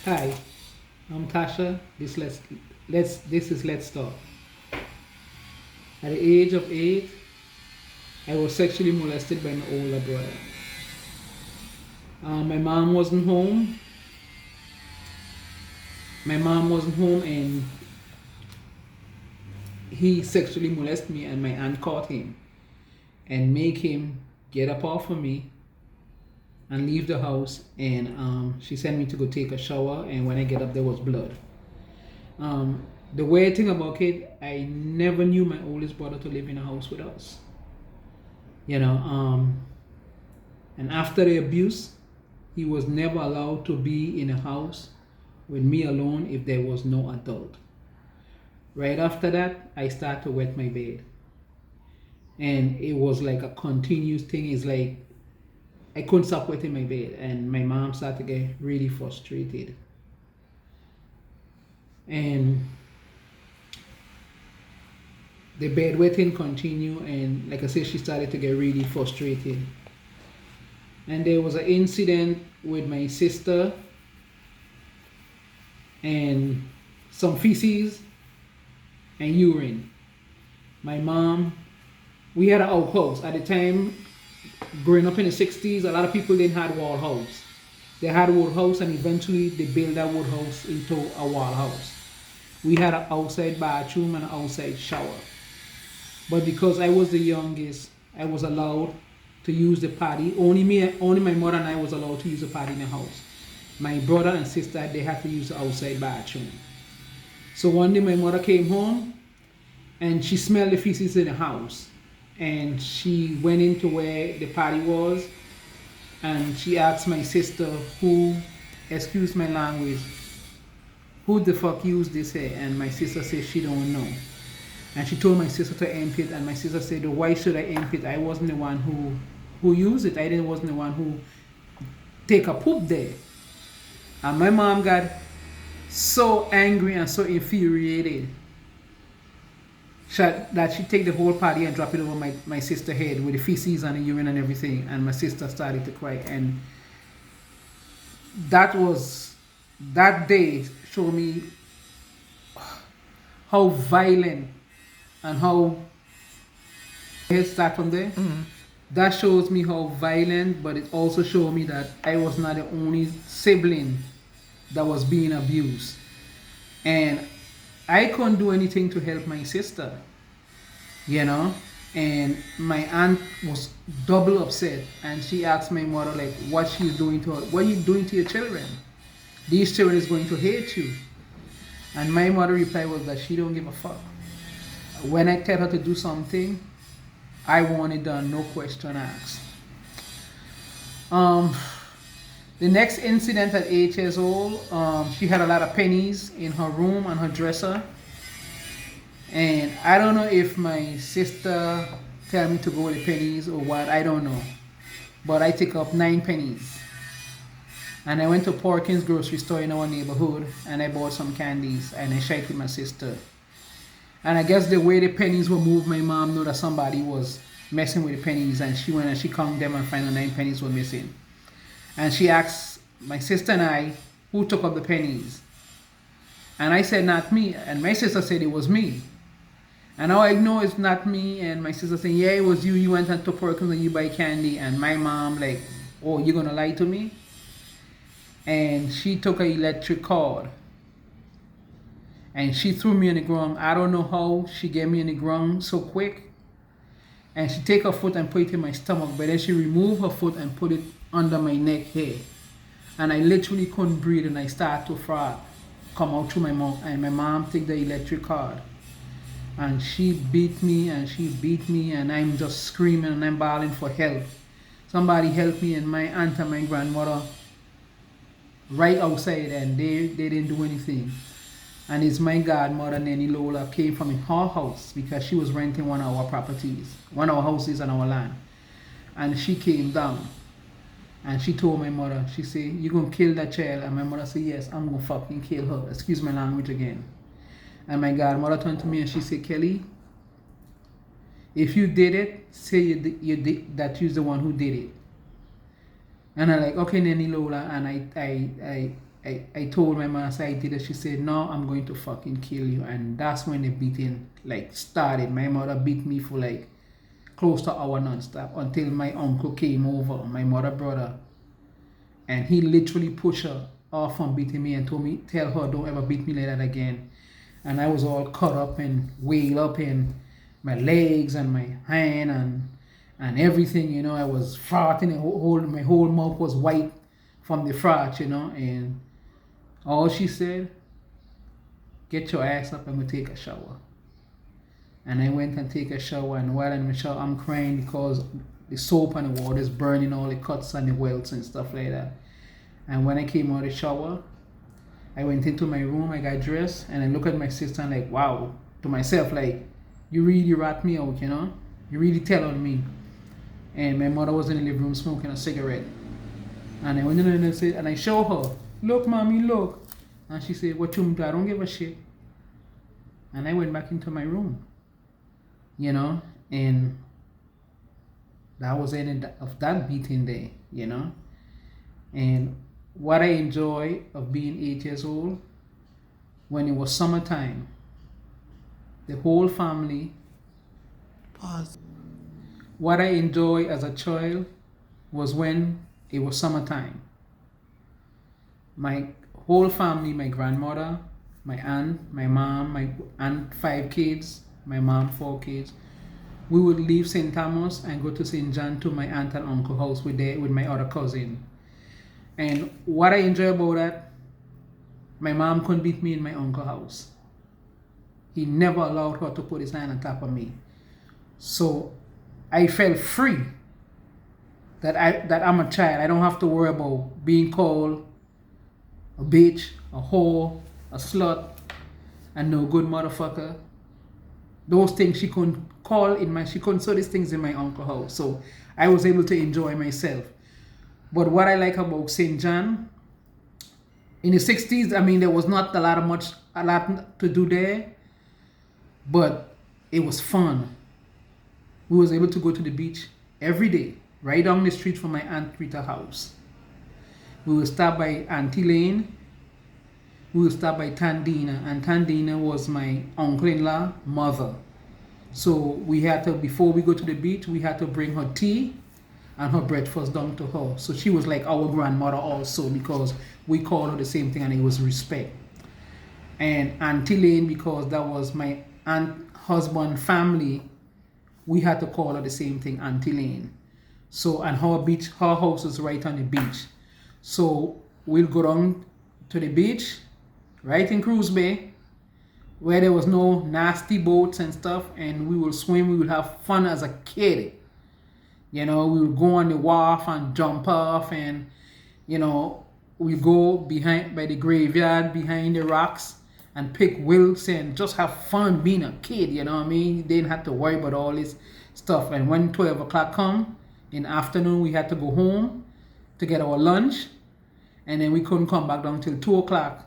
Hi, I'm Tasha. This is Let's Talk. At the age of 8, I was sexually molested by my older brother. My mom wasn't home. My mom wasn't home, and he sexually molested me, and my aunt caught him and make him get up off of me and leave the house. And she sent me to go take a shower. And when I get up, there was blood. The weird thing about it, I never knew my oldest brother to live in a house with us. You know, and after the abuse, he was never allowed to be in a house with me alone if there was no adult. Right after that, I started to wet my bed. And it was like a continuous thing. It's like I couldn't stop wetting my bed. And my mom started to get really frustrated. And the bedwetting continued. And like I said, she started to get really frustrated. And there was an incident with my sister and some feces and urine. My mom, we had an outhouse. At the time, growing up in the 60s, a lot of people didn't have wall house. They had a wood house, and eventually they built that wood house into a wall house. We had an outside bathroom and an outside shower. But because I was the youngest, I was allowed to use the potty. Only my mother and I was allowed to use the potty in the house. My brother and sister, they had to use the outside bathroom. So one day my mother came home and she smelled the feces in the house. And she went into where the potty was and she asked my sister, who, excuse my language, who the fuck used this here? And my sister said she don't know. And she told my sister to empty it, and my sister said, why should I empty it? I wasn't the one who used it. Wasn't the one who take a poop there. And my mom got so angry and so infuriated that she take the whole party and drop it over my sister's head with the feces and the urine and everything. And my sister started to cry. And that day showed me how violent and how let's start from there. That shows me how violent, but it also showed me that I was not the only sibling that was being abused. And I couldn't do anything to help my sister, you know. And my aunt was double upset, and she asked my mother like what she's doing to her. What are you doing to your children? These children is going to hate you. And my mother reply was that she don't give a fuck. When I tell her to do something, I want it done, no question asked. The next incident at 8 years old, she had a lot of pennies in her room on her dresser. And I don't know if my sister tell me to go with the pennies or what, I don't know. But I took up 9 pennies. And I went to Porkins grocery store in our neighborhood and I bought some candies and I shared with my sister. And I guess the way the pennies were moved, my mom knew that somebody was messing with the pennies, and she went and she counted them and found the 9 pennies were missing. And she asked my sister and I, who took up the pennies? And I said, not me. And my sister said it was me. And now I know it's not me. And my sister said, yeah, it was you. You went and took Perkins and you buy candy. And my mom like, oh, you're going to lie to me? And she took an electric cord. And she threw me on the ground. I don't know how she gave me on the ground so quick. And she take her foot and put it in my stomach. But then she removed her foot and put it under my neck here. And I literally couldn't breathe and I started to froth come out through my mouth. And my mom took the electric cord. And she beat me and she beat me. And I'm just screaming and I'm bawling for help. Somebody help me. And my aunt and my grandmother right outside, and they didn't do anything. And it's my godmother, Nanny Lola, came from her house because she was renting one of our properties, one of our houses on our land. And she came down and she told my mother, she said, you gonna kill that child? And my mother said, yes, I'm gonna fucking kill her. Excuse my language again. And my godmother turned to me and she said, Kelly, if you did it, say you did, that you're the one who did it. And I'm like, okay, Nanny Lola. And I told my mom, I did it. She said, no, I'm going to fucking kill you. And that's when the beating like started. My mother beat me for like close to an hour non-stop until my uncle came over, my mother brother. And he literally pushed her off from beating me and told me, tell her don't ever beat me like that again. And I was all cut up and wailed up in my legs and my hand and everything, you know. I was farting, my whole mouth was white from the fart, you know. And all she said, get your ass up and go take a shower. And I went and take a shower, and while I'm in the shower, I'm crying because the soap and the water is burning all the cuts and the welts and stuff like that. And when I came out of the shower, I went into my room, I got dressed, and I looked at my sister and like, wow, to myself, like, you really rat me out, you know? You really tell on me. And my mother was in the living room smoking a cigarette. And I went in and I said, and I showed her, look, mommy, look. And she said, what you do? I don't give a shit. And I went back into my room, you know? And that was the end of that beating day, you know? And what I enjoy of being 8 years old, when it was summertime, the whole family. Pause. What I enjoy as a child was when it was summertime. My whole family, my grandmother, my aunt, my mom, my aunt 5 kids, my mom 4 kids, we would leave St. Thomas and go to St. John to my aunt and uncle house with my other cousin. And what I enjoy about that, my mom couldn't beat me in my uncle's house. He never allowed her to put his hand on top of me. So I felt free that I'm a child. I don't have to worry about being called a bitch, a whore, a slut, and no good motherfucker. Those things she couldn't she couldn't say these things in my uncle's house. So I was able to enjoy myself. But what I like about St. John, in the 60s, I mean, there was not a lot to do there, but it was fun. We was able to go to the beach every day, right down the street from my Aunt Rita's house. We would stop by Auntie Lane. We would stop by Tandina, and Tandina was my uncle-in-law mother. So we had to, before we go to the beach, we had to bring her tea and her breakfast down to her. So she was like our grandmother also, because we called her the same thing and it was respect. And Auntie Lane, because that was my aunt, husband, family, we had to call her the same thing, Auntie Lane. So, and her house is right on the beach. So we'll go down to the beach, right in Cruz Bay, where there was no nasty boats and stuff, and we will swim, we will have fun as a kid. You know, we would go on the wharf and jump off, and, you know, we go behind by the graveyard, behind the rocks, and pick wills and just have fun being a kid, you know what I mean? You didn't have to worry about all this stuff. And when 12 o'clock come in the afternoon, we had to go home to get our lunch, and then we couldn't come back down till 2 o'clock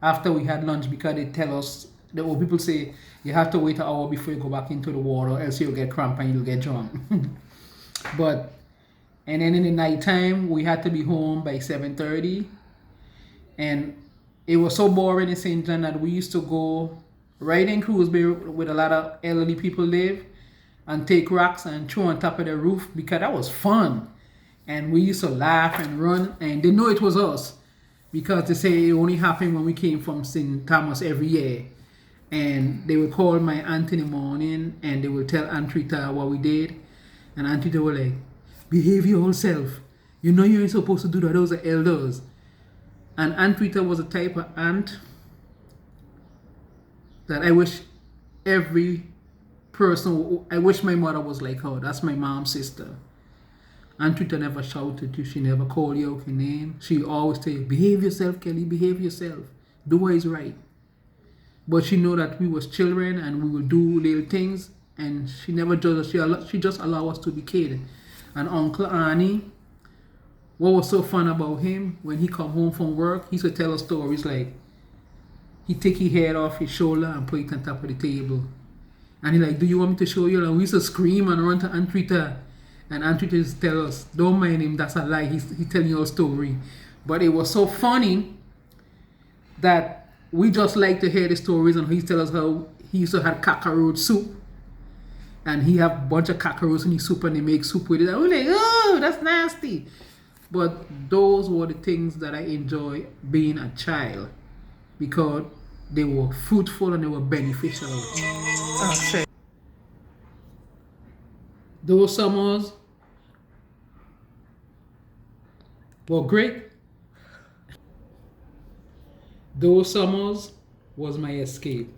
after we had lunch, because they tell us, the old people say, you have to wait an hour before you go back into the water, else you'll get cramp and you'll get drunk. But, and then in the nighttime, we had to be home by 7:30. And it was so boring in St. John that we used to go right in Cruz Bay with a lot of elderly people live and take rocks and throw on top of the roof, because that was fun. And we used to laugh and run, and they know it was us, because they say it only happened when we came from St. Thomas every year. And they would call my aunt in the morning and they would tell Aunt Rita what we did. And Aunt Rita was like, behave yourself. You know you ain't supposed to do that. Those are elders. And Aunt Rita was a type of aunt that I wish every person, I wish my mother was like her. That's my mom's sister. Aunt Rita never shouted you. She never called you out your name. She always say, behave yourself, Kelly, behave yourself. Do what is right. But she know that we was children and we would do little things, and she never judged us. She just allow us to be kids. And Uncle Arnie, what was so fun about him, when he come home from work, he used to tell us stories like, he take his head off his shoulder and put it on top of the table. And he like, do you want me to show you? And we used to scream and run to Aunt Rita. And Aunt Rita used to tell us, don't mind him, that's a lie, he's telling you a story. But it was so funny that we just like to hear the stories, and he tell us how he used to have cockroach soup, and he have a bunch of cockroaches in his soup, and he make soup with it. And we're like, oh, that's nasty. But those were the things that I enjoy being a child because they were fruitful and they were beneficial. Oh, shit. Those summers were great. Those summers was my escape.